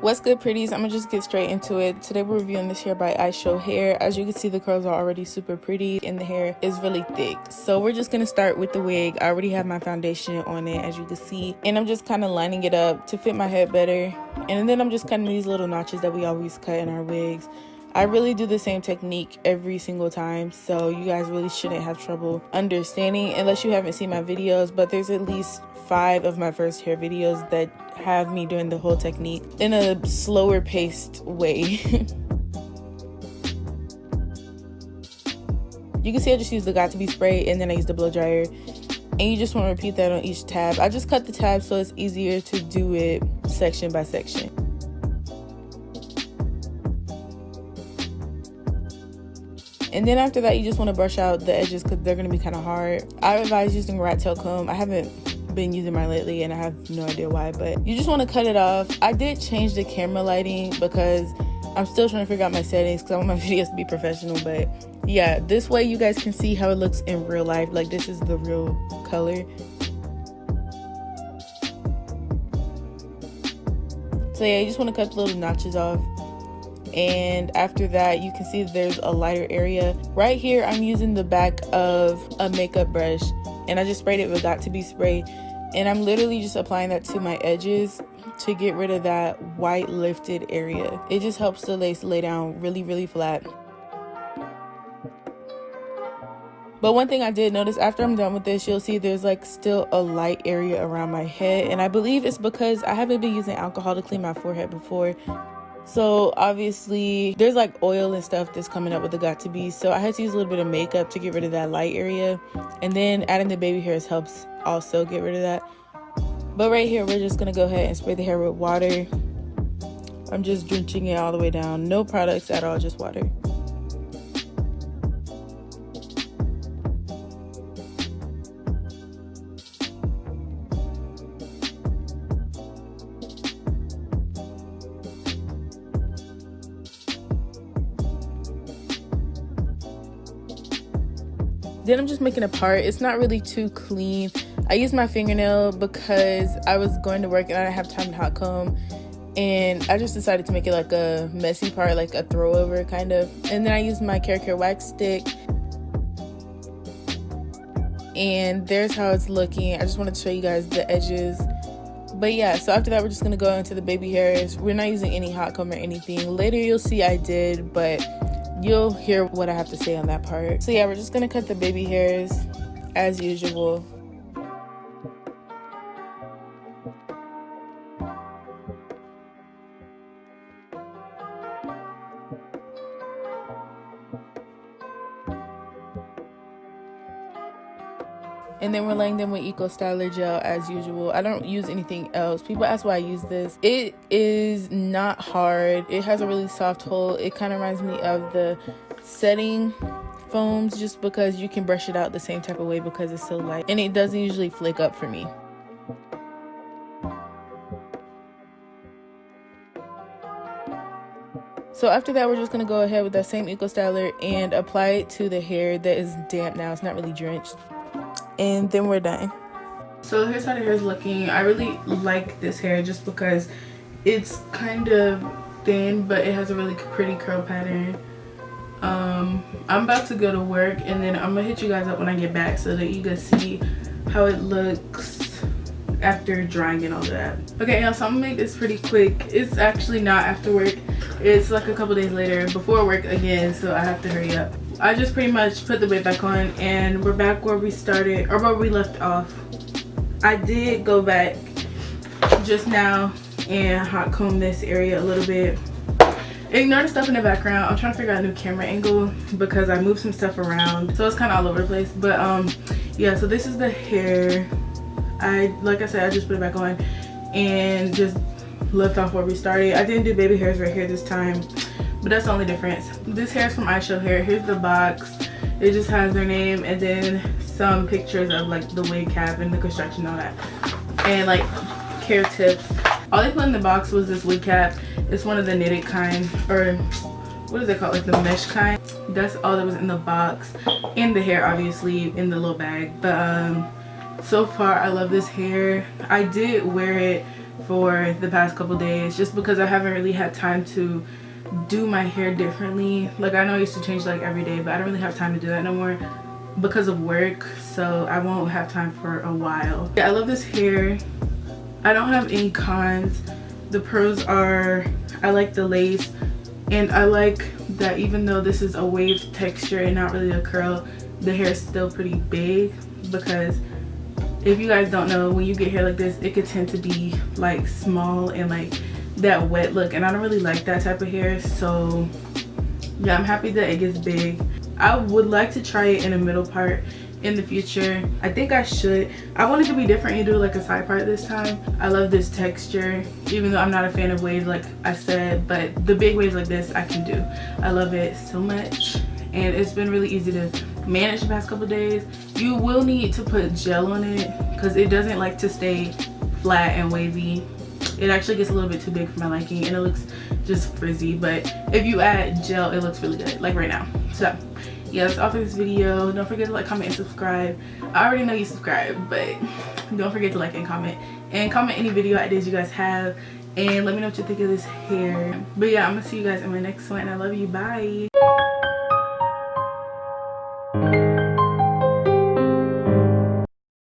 What's good, pretties? I'm gonna just get straight into it. Today we're reviewing this hair by Ishow hair. As you can see, the curls are already super pretty and the hair is really thick. So we're just gonna start with the wig. I already have my foundation on it, as you can see, and I'm just kind of lining it up to fit my head better. And then I'm just cutting these little notches that we always cut in our wigs. I really do the same technique every single time, so you guys really shouldn't have trouble understanding unless you haven't seen my videos. But there's at least 5 of my first hair videos that have me doing the whole technique in a slower paced way. You can see I just used the Got To Be spray and then I used the blow dryer, and you just want to repeat that on each tab. I just cut the tab so it's easier to do it section by section. And then after that, you just want to brush out the edges because they're going to be kind of hard. I advise using a rat tail comb. I haven't been using mine lately and I have no idea why, but you just want to cut it off. I did change the camera lighting because I'm still trying to figure out my settings because I want my videos to be professional. But yeah, this way you guys can see how it looks in real life. Like, this is the real color. So yeah, you just want to cut the little notches off. And after that, you can see there's a lighter area right here. I'm using the back of a makeup brush and I just sprayed it with Got To Be spray, and I'm literally just applying that to my edges to get rid of that white lifted area. It just helps the lace lay down really flat. But one thing I did notice after I'm done with this, you'll see there's like still a light area around my head, and I believe it's because I haven't been using alcohol to clean my forehead before. So obviously there's like oil and stuff that's coming up with the Got To Be, so I had to use a little bit of makeup to get rid of that light area, and then adding the baby hairs helps also get rid of that. But right here, we're just gonna go ahead and spray the hair with water. I'm just drenching it all the way down, no products at all, just water. Then I'm just making a part. It's not really too clean. I used my fingernail because I was going to work and I didn't have time to hot comb, and I just decided to make it like a messy part, like a throwover kind of. And then I used my Care wax stick, and there's how it's looking. I just wanted to show you guys the edges. But yeah, so after that, we're just gonna go into the baby hairs. We're not using any hot comb or anything. Later you'll see I did, but you'll hear what I have to say on that part. So yeah, we're just gonna cut the baby hairs as usual. And then we're laying them with Eco Styler gel as usual. I don't use anything else. People ask why I use this. It is not hard. It has a really soft hold. It kind of reminds me of the setting foams just because you can brush it out the same type of way because it's so light. And it doesn't usually flake up for me. So after that, we're just going to go ahead with that same Eco Styler and apply it to the hair that is damp now. It's not really drenched. And then we're done. So here's how the hair is looking. I really like this hair just because it's kind of thin, but it has a really pretty curl pattern. I'm about to go to work, and then I'm gonna hit you guys up when I get back so that you guys see how it looks after drying and all that. Okay, y'all, so I'm gonna make this pretty quick. It's actually not after work. It's like a couple days later before work again, so I have to hurry up. I just pretty much put the wig back on, and we're back where we started, or where we left off. I did go back just now and hot comb this area a little bit. Ignore the stuff in the background. I'm trying to figure out a new camera angle because I moved some stuff around, so it's kind of all over the place. But yeah, so this is the hair. Like I said, I just put it back on and just left off where we started. I didn't do baby hairs right here this time, but that's the only difference. This hair is from Ishow hair. Here's the box. It just has their name and then some pictures of like the wig cap and the construction and all that, and like care tips. All they put in the box was this wig cap. It's one of the knitted kind, or what is it called, like the mesh kind. That's all that was in the box, and the hair obviously in the little bag. But so far I love this hair. I did wear it for the past couple days, just because I haven't really had time to do my hair differently. Like, I know I used to change like every day, but I don't really have time to do that no more because of work, so I won't have time for a while. Yeah, I love this hair. I don't have any cons. The pros are, I like the lace, and I like that even though this is a wave texture and not really a curl, the hair is still pretty big, because if you guys don't know, when you get hair like this, it could tend to be like small and like that wet look, and I don't really like that type of hair. So yeah, I'm happy that it gets big. I would like to try it in the middle part in the future. I think I should. I wanted to be different and do like a side part this time. I love this texture, even though I'm not a fan of waves like I said, but the big waves like this I can do. I love it so much, and it's been really easy to manage the past couple days. You will need to put gel on it because it doesn't like to stay flat and wavy. It actually gets a little bit too big for my liking, and it looks just frizzy, but if you add gel, it looks really good, like right now. So yeah, that's all for this video. Don't forget to like, comment, and subscribe. I already know you subscribe, but don't forget to like and comment any video ideas you guys have, and let me know what you think of this hair. But yeah, I'm gonna see you guys in my next one, and I love you. Bye.